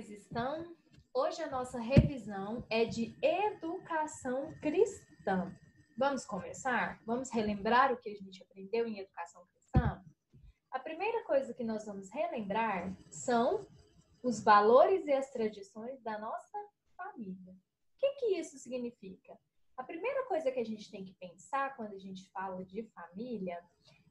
vocês estão? Hoje a nossa revisão é de educação cristã. Vamos começar? Vamos relembrar o que a gente aprendeu em educação cristã? A primeira coisa que nós vamos relembrar são os valores e as tradições da nossa família. O que isso significa? A primeira coisa que a gente tem que pensar quando a gente fala de família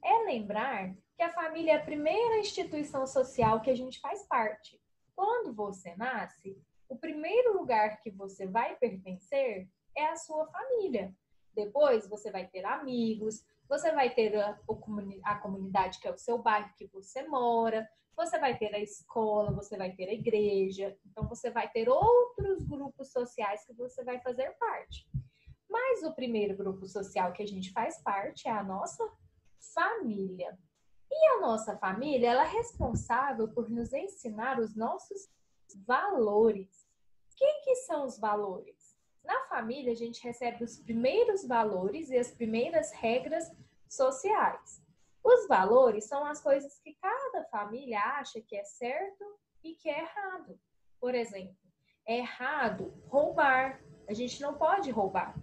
é lembrar que a família é a primeira instituição social que a gente faz parte. Quando você nasce, o primeiro lugar que você vai pertencer é a sua família. Depois você vai ter amigos, você vai ter a comunidade que é o seu bairro que você mora, você vai ter a escola, você vai ter a igreja. Então você vai ter outros grupos sociais que você vai fazer parte. Mas o primeiro grupo social que a gente faz parte é a nossa família. E a nossa família, ela é responsável por nos ensinar os nossos valores. O que são os valores? Na família, a gente recebe os primeiros valores e as primeiras regras sociais. Os valores são as coisas que cada família acha que é certo e que é errado. Por exemplo, é errado roubar. A gente não pode roubar.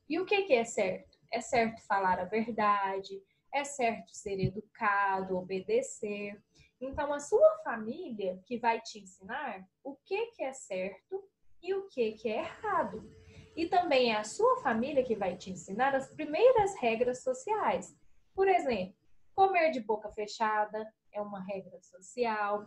E o que é certo? É certo falar a verdade, é certo ser educado, obedecer. Então, a sua família que vai te ensinar o que é certo e o que é errado. E também é a sua família que vai te ensinar as primeiras regras sociais. Por exemplo, comer de boca fechada é uma regra social.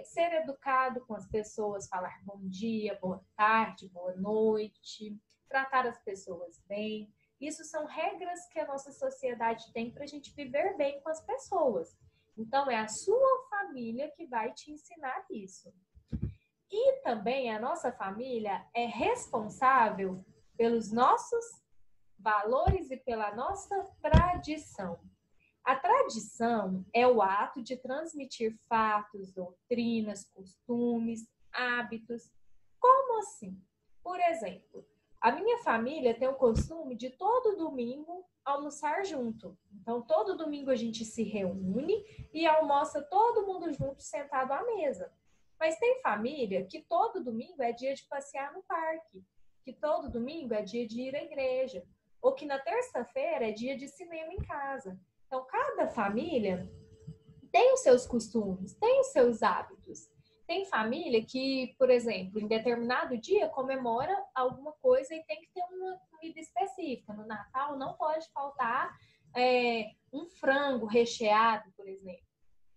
Ser educado com as pessoas, falar bom dia, boa tarde, boa noite, tratar as pessoas bem. Isso são regras que a nossa sociedade tem para a gente viver bem com as pessoas. Então, é a sua família que vai te ensinar isso. E também a nossa família é responsável pelos nossos valores e pela nossa tradição. A tradição é o ato de transmitir fatos, doutrinas, costumes, hábitos. Como assim? Por exemplo, a minha família tem o costume de todo domingo almoçar junto. Então, todo domingo a gente se reúne e almoça todo mundo junto, sentado à mesa. Mas tem família que todo domingo é dia de passear no parque, que todo domingo é dia de ir à igreja, ou que na terça-feira é dia de cinema em casa. Então, cada família tem os seus costumes, tem os seus hábitos. Tem família que, por exemplo, em determinado dia comemora alguma coisa e tem que ter uma comida específica. No Natal não pode faltar um frango recheado, por exemplo.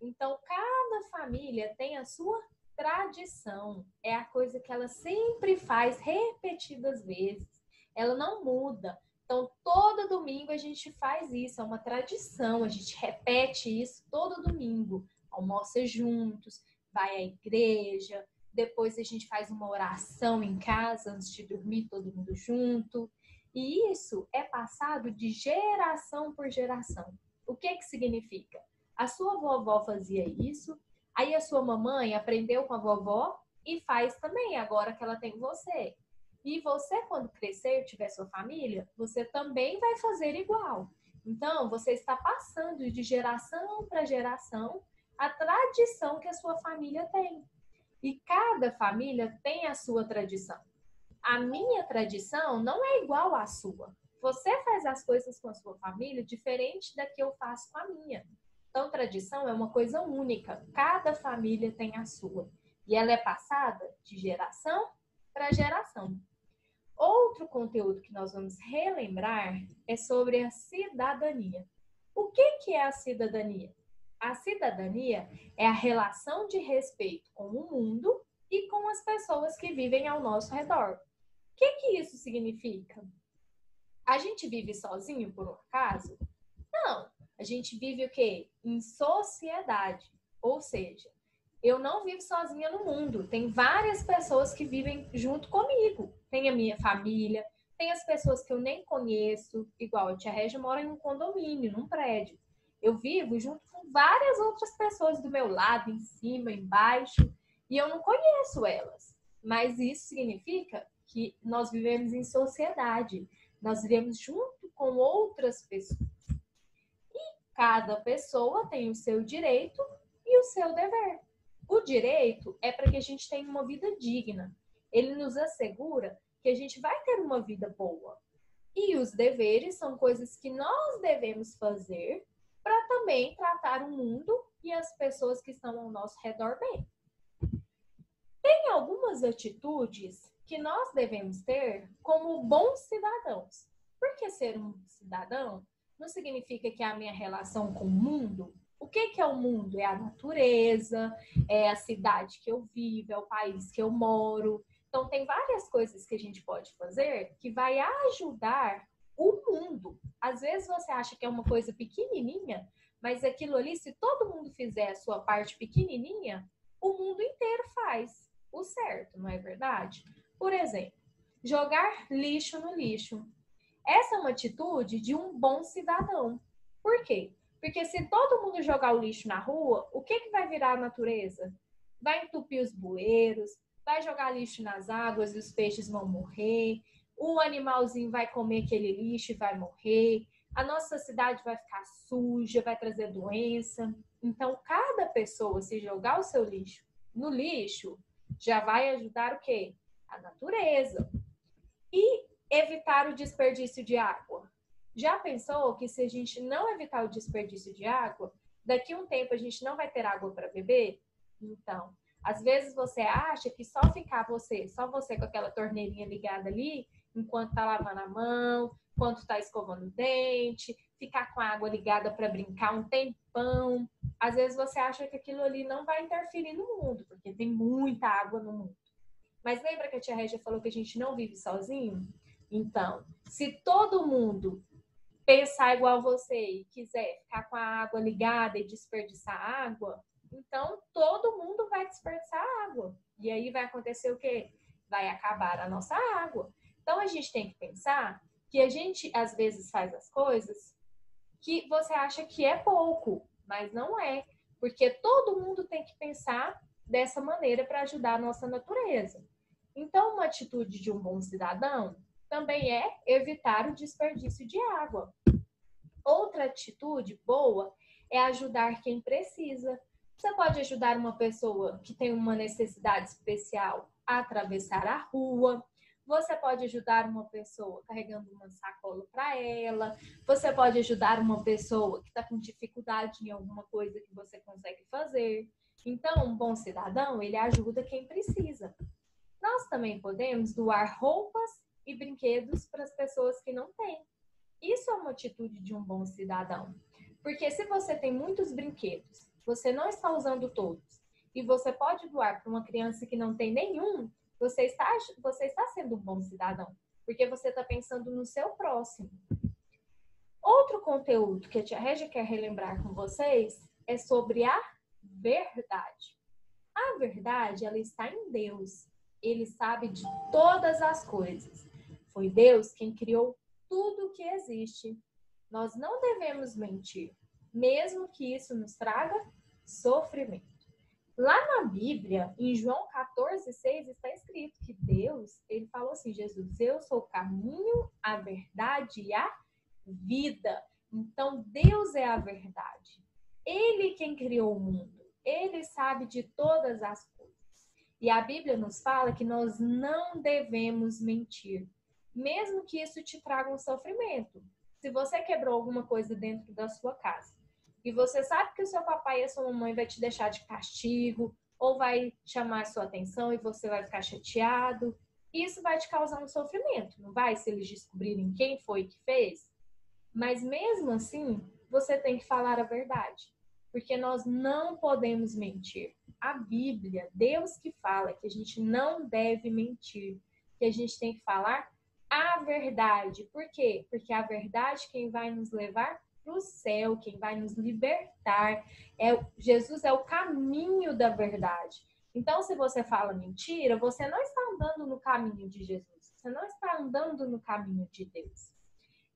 Então, cada família tem a sua tradição. É a coisa que ela sempre faz repetidas vezes. Ela não muda. Então, todo domingo a gente faz isso, é uma tradição, a gente repete isso todo domingo. Almoça juntos, vai à igreja, depois a gente faz uma oração em casa antes de dormir, todo mundo junto. E isso é passado de geração por geração. O que significa? A sua vovó fazia isso, aí a sua mamãe aprendeu com a vovó e faz também, agora que ela tem você. E você, quando crescer, tiver sua família, você também vai fazer igual. Então, você está passando de geração para geração a tradição que a sua família tem. E cada família tem a sua tradição. A minha tradição não é igual à sua. Você faz as coisas com a sua família diferente da que eu faço com a minha. Então, tradição é uma coisa única. Cada família tem a sua. E ela é passada de geração para geração. Outro conteúdo que nós vamos relembrar é sobre a cidadania. O que é a cidadania? A cidadania é a relação de respeito com o mundo e com as pessoas que vivem ao nosso redor. O que isso significa? A gente vive sozinho por um acaso? Não. A gente vive o quê? Em sociedade. Ou seja, eu não vivo sozinha no mundo. Tem várias pessoas que vivem junto comigo. Tem a minha família, tem as pessoas que eu nem conheço. Igual a tia Régia mora em um condomínio, num prédio. Eu vivo junto com várias outras pessoas do meu lado, em cima, embaixo, e eu não conheço elas. Mas isso significa que nós vivemos em sociedade. Nós vivemos junto com outras pessoas. E cada pessoa tem o seu direito e o seu dever. O direito é para que a gente tenha uma vida digna. Ele nos assegura que a gente vai ter uma vida boa. E os deveres são coisas que nós devemos fazer para também tratar o mundo e as pessoas que estão ao nosso redor bem. Tem algumas atitudes que nós devemos ter como bons cidadãos. Porque ser um cidadão não significa que é a minha relação com o mundo. O que é o mundo? É a natureza, é a cidade que eu vivo, é o país que eu moro. Então, tem várias coisas que a gente pode fazer que vai ajudar o mundo. Às vezes você acha que é uma coisa pequenininha, mas aquilo ali, se todo mundo fizer a sua parte pequenininha, o mundo inteiro faz o certo, não é verdade? Por exemplo, jogar lixo no lixo. Essa é uma atitude de um bom cidadão. Por quê? Porque se todo mundo jogar o lixo na rua, o que vai virar a natureza? Vai entupir os bueiros, vai jogar lixo nas águas e os peixes vão morrer, o animalzinho vai comer aquele lixo e vai morrer, a nossa cidade vai ficar suja, vai trazer doença. Então, cada pessoa, se jogar o seu lixo no lixo, já vai ajudar o quê? A natureza. E evitar o desperdício de água. Já pensou que se a gente não evitar o desperdício de água, daqui a um tempo a gente não vai ter água para beber? Então, às vezes você acha que só você com aquela torneirinha ligada ali, enquanto tá lavando a mão, enquanto tá escovando o dente, ficar com a água ligada para brincar um tempão. Às vezes você acha que aquilo ali não vai interferir no mundo, porque tem muita água no mundo. Mas lembra que a tia Régia falou que a gente não vive sozinho? Então, se todo mundo pensar igual você e quiser ficar com a água ligada e desperdiçar água, então todo mundo vai desperdiçar água. E aí vai acontecer o quê? Vai acabar a nossa água. Então a gente tem que pensar que a gente às vezes faz as coisas que você acha que é pouco, mas não é. Porque todo mundo tem que pensar dessa maneira para ajudar a nossa natureza. Então, uma atitude de um bom cidadão também é evitar o desperdício de água. Outra atitude boa é ajudar quem precisa. Você pode ajudar uma pessoa que tem uma necessidade especial a atravessar a rua. Você pode ajudar uma pessoa carregando uma sacola para ela. Você pode ajudar uma pessoa que está com dificuldade em alguma coisa que você consegue fazer. Então, um bom cidadão, ele ajuda quem precisa. Nós também podemos doar roupas e brinquedos para as pessoas que não têm. Isso é uma atitude de um bom cidadão. Porque se você tem muitos brinquedos, você não está usando todos, e você pode doar para uma criança que não tem nenhum, você está sendo um bom cidadão. Porque você está pensando no seu próximo. Outro conteúdo que a tia Régia quer relembrar com vocês é sobre a verdade. A verdade, ela está em Deus. Ele sabe de todas as coisas. Foi Deus quem criou tudo que existe. Nós não devemos mentir, mesmo que isso nos traga sofrimento. Lá na Bíblia, em João 14,6, está escrito que Deus, ele falou assim, Jesus, eu sou o caminho, a verdade e a vida. Então, Deus é a verdade. Ele quem criou o mundo. Ele sabe de todas as coisas. E a Bíblia nos fala que nós não devemos mentir, mesmo que isso te traga um sofrimento. Se você quebrou alguma coisa dentro da sua casa e você sabe que o seu papai e a sua mamãe vai te deixar de castigo ou vai chamar a sua atenção e você vai ficar chateado, isso vai te causar um sofrimento, não vai? Se eles descobrirem quem foi que fez. Mas mesmo assim, você tem que falar a verdade, porque nós não podemos mentir. A Bíblia, Deus que fala que a gente não deve mentir, que a gente tem que falar a verdade. Por quê? Porque a verdade quem vai nos levar para o céu, quem vai nos libertar, Jesus é o caminho da verdade. Então, se você fala mentira, você não está andando no caminho de Jesus, você não está andando no caminho de Deus.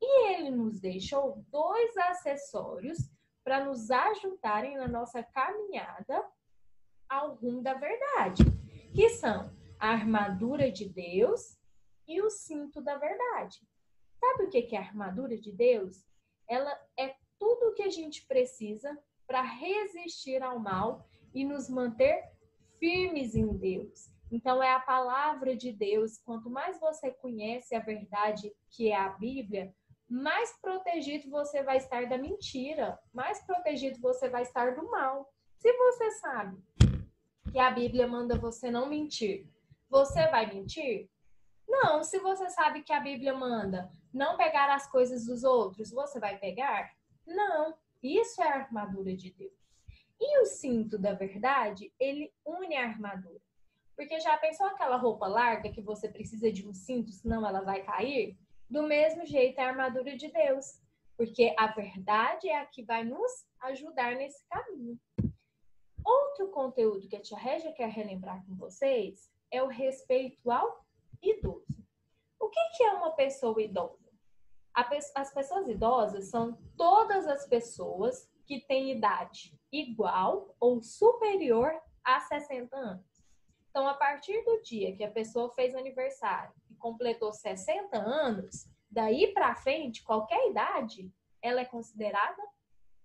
E ele nos deixou 2 acessórios para nos ajudarem na nossa caminhada ao rumo da verdade, que são a armadura de Deus e o cinto da verdade. Sabe o que é a armadura de Deus? Ela é tudo o que a gente precisa para resistir ao mal e nos manter firmes em Deus. Então, é a palavra de Deus. Quanto mais você conhece a verdade que é a Bíblia, mais protegido você vai estar da mentira, mais protegido você vai estar do mal. Se você sabe que a Bíblia manda você não mentir, você vai mentir? Não. Se você sabe que a Bíblia manda não pegar as coisas dos outros, você vai pegar? Não. Isso é a armadura de Deus. E o cinto da verdade, ele une a armadura. Porque já pensou aquela roupa larga que você precisa de um cinto, senão ela vai cair? Do mesmo jeito é a armadura de Deus. Porque a verdade é a que vai nos ajudar nesse caminho. Outro conteúdo que a tia Régia quer relembrar com vocês é o respeito ao idoso. O que é uma pessoa idosa? As pessoas idosas são todas as pessoas que têm idade igual ou superior a 60 anos. Então, a partir do dia que a pessoa fez aniversário e completou 60 anos, daí para frente, qualquer idade, ela é considerada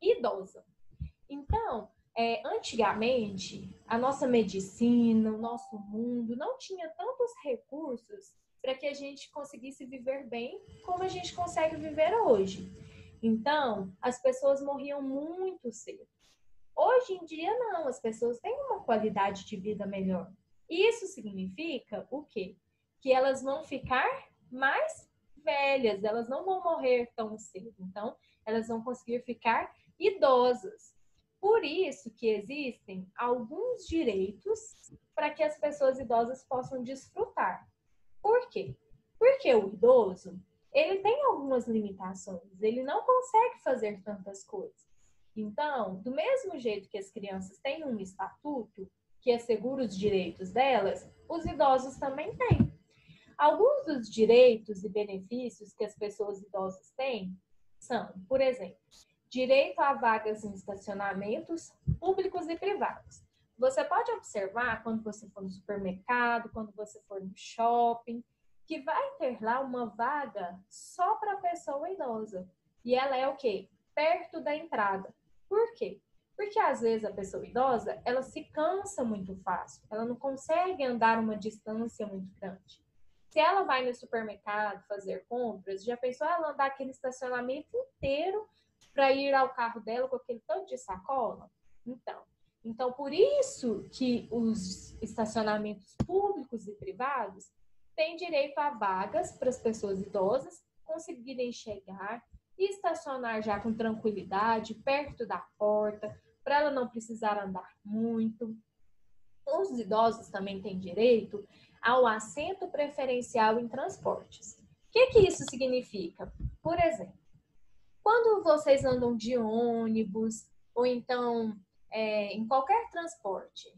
idosa. Então, antigamente, a nossa medicina, o nosso mundo não tinha tantos recursos para que a gente conseguisse viver bem como a gente consegue viver hoje. Então, as pessoas morriam muito cedo. Hoje em dia, não. As pessoas têm uma qualidade de vida melhor. Isso significa o quê? Que elas vão ficar mais velhas, elas não vão morrer tão cedo. Então, elas vão conseguir ficar idosas. Por isso que existem alguns direitos para que as pessoas idosas possam desfrutar. Por quê? Porque o idoso, ele tem algumas limitações, ele não consegue fazer tantas coisas. Então, do mesmo jeito que as crianças têm um estatuto que assegura os direitos delas, os idosos também têm. Alguns dos direitos e benefícios que as pessoas idosas têm são, por exemplo, direito a vagas em estacionamentos públicos e privados. Você pode observar quando você for no supermercado, quando você for no shopping, que vai ter lá uma vaga só para a pessoa idosa. E ela é o quê? Perto da entrada. Por quê? Porque às vezes a pessoa idosa, ela se cansa muito fácil. Ela não consegue andar uma distância muito grande. Se ela vai no supermercado fazer compras, já pensou ela andar aquele estacionamento inteiro para ir ao carro dela com aquele tanto de sacola? Então, por isso que os estacionamentos públicos e privados têm direito a vagas para as pessoas idosas conseguirem chegar e estacionar já com tranquilidade, perto da porta, para ela não precisar andar muito. Os idosos também têm direito ao assento preferencial em transportes. O que isso significa? Por exemplo, quando vocês andam de ônibus ou então em qualquer transporte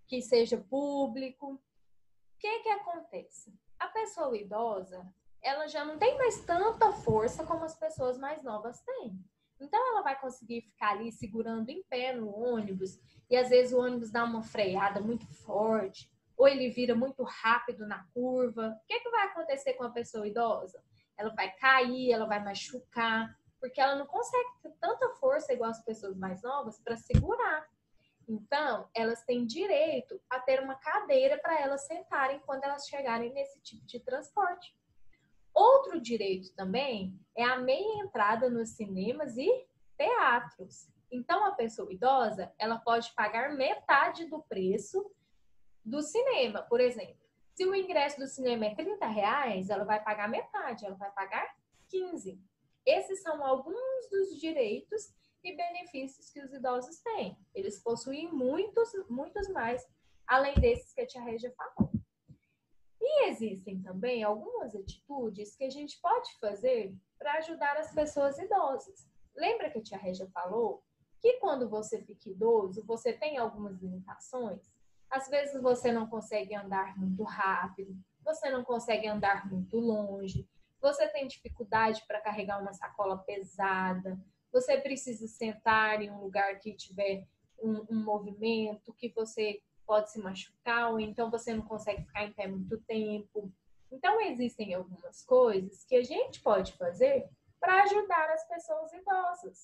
que seja público, o que acontece? A pessoa idosa, ela já não tem mais tanta força como as pessoas mais novas têm. Então, ela vai conseguir ficar ali segurando em pé no ônibus e às vezes o ônibus dá uma freada muito forte ou ele vira muito rápido na curva. O que vai acontecer com a pessoa idosa? Ela vai cair, ela vai machucar, porque ela não consegue ter tanta força igual as pessoas mais novas para segurar. Então, elas têm direito a ter uma cadeira para elas sentarem quando elas chegarem nesse tipo de transporte. Outro direito também é a meia entrada nos cinemas e teatros. Então, a pessoa idosa, ela pode pagar metade do preço do cinema, por exemplo. Se o ingresso do cinema é R$30, ela vai pagar metade, ela vai pagar 15. Esses são alguns dos direitos e benefícios que os idosos têm. Eles possuem muitos mais, além desses que a tia Régia falou. E existem também algumas atitudes que a gente pode fazer para ajudar as pessoas idosas. Lembra que a tia Régia falou que quando você fica idoso, você tem algumas limitações? Às vezes você não consegue andar muito rápido, você não consegue andar muito longe, você tem dificuldade para carregar uma sacola pesada, você precisa sentar em um lugar que tiver um movimento, que você pode se machucar, ou então você não consegue ficar em pé muito tempo. Então, existem algumas coisas que a gente pode fazer para ajudar as pessoas idosas.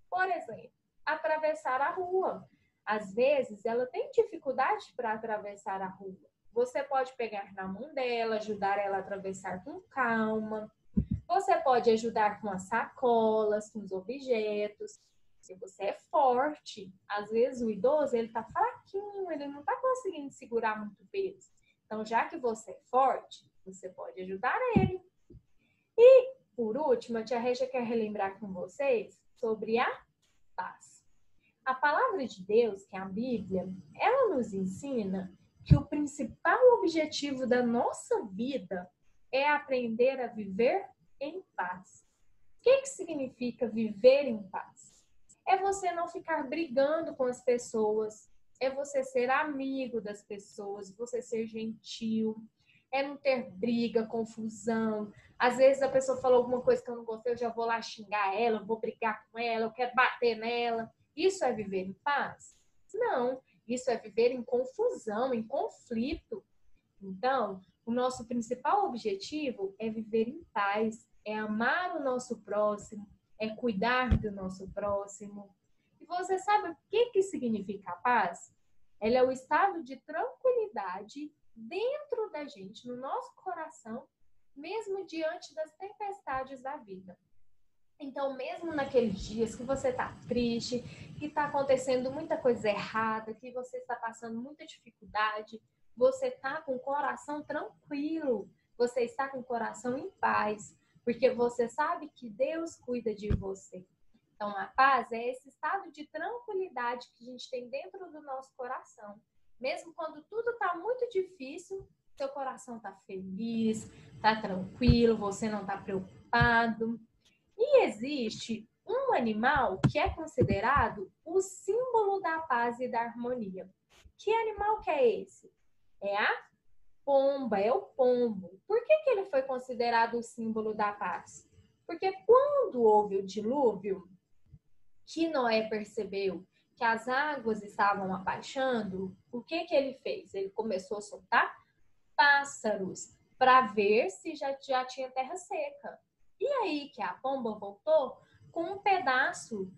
Por exemplo, atravessar a rua. Às vezes, ela tem dificuldade para atravessar a rua. Você pode pegar na mão dela, ajudar ela a atravessar com calma. Você pode ajudar com as sacolas, com os objetos. Se você é forte, às vezes o idoso ele tá fraquinho, ele não tá conseguindo segurar muito peso. Então, já que você é forte, você pode ajudar ele. E, por último, a tia Regia quer relembrar com vocês sobre a paz. A palavra de Deus, que é a Bíblia, ela nos ensina que o principal objetivo da nossa vida é aprender a viver em paz. O que significa viver em paz? É você não ficar brigando com as pessoas, é você ser amigo das pessoas, você ser gentil, é não ter briga, confusão. Às vezes a pessoa falou alguma coisa que eu não gostei, eu já vou lá xingar ela, vou brigar com ela, eu quero bater nela. Isso é viver em paz? Não, isso é viver em confusão, em conflito. Então, o nosso principal objetivo é viver em paz, é amar o nosso próximo, é cuidar do nosso próximo. E você sabe o que significa a paz? Ela é o estado de tranquilidade dentro da gente, no nosso coração, mesmo diante das tempestades da vida. Então, mesmo naqueles dias que você está triste, que está acontecendo muita coisa errada, que você está passando muita dificuldade, você está com o coração tranquilo, você está com o coração em paz, porque você sabe que Deus cuida de você. Então, a paz é esse estado de tranquilidade que a gente tem dentro do nosso coração. Mesmo quando tudo está muito difícil, seu coração está feliz, está tranquilo, você não está preocupado. E existe um animal que é considerado o símbolo da paz e da harmonia. Que animal que é esse? É a pomba, é o pombo. Por que ele foi considerado o símbolo da paz? Porque quando houve o dilúvio, que Noé percebeu que as águas estavam abaixando, o que ele fez? Ele começou a soltar pássaros para ver se já tinha terra seca. E aí que a pomba voltou com um pedaço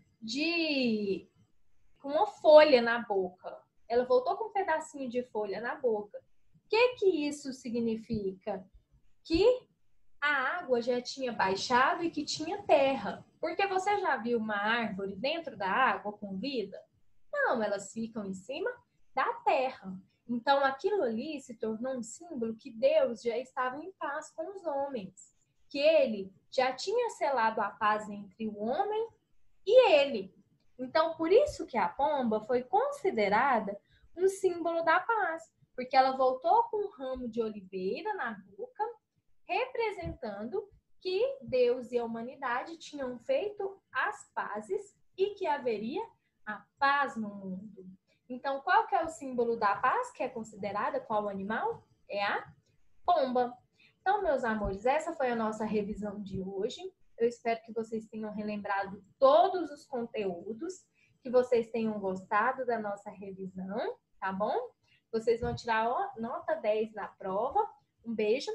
com uma folha na boca. Ela voltou com um pedacinho de folha na boca. O que isso significa? Que a água já tinha baixado e que tinha terra. Porque você já viu uma árvore dentro da água com vida? Não, elas ficam em cima da terra. Então, aquilo ali se tornou um símbolo que Deus já estava em paz com os homens. Que ele já tinha selado a paz entre o homem e ele. Então, por isso que a pomba foi considerada um símbolo da paz. Porque ela voltou com um ramo de oliveira na boca, representando que Deus e a humanidade tinham feito as pazes e que haveria a paz no mundo. Então, qual que é o símbolo da paz, que é considerada qual animal? É a pomba. Então, meus amores, essa foi a nossa revisão de hoje. Eu espero que vocês tenham relembrado todos os conteúdos, que vocês tenham gostado da nossa revisão, tá bom? Vocês vão tirar nota 10 na prova. Um beijo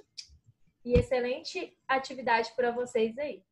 e excelente atividade para vocês aí.